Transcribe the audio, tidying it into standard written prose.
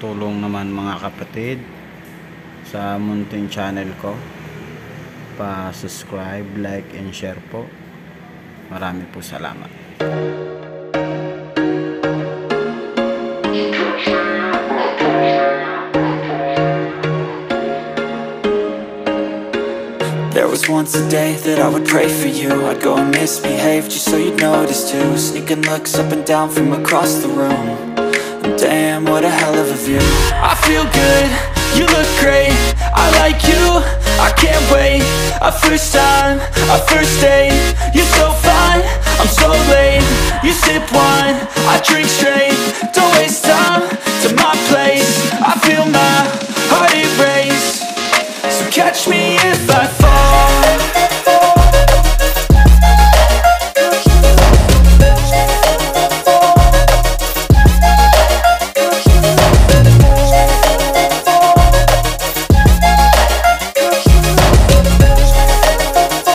tulong naman mga kapatid sa munting channel ko. Pa-subscribe, like, and share po. Marami po salamat. There was once a day that I would pray for you. I'd go and misbehave just so you'd notice too. Sneaking looks up and down from across the room. And damn, what a hell of a view. I feel good, you look great, I like you, I can't wait. A first time, a first date,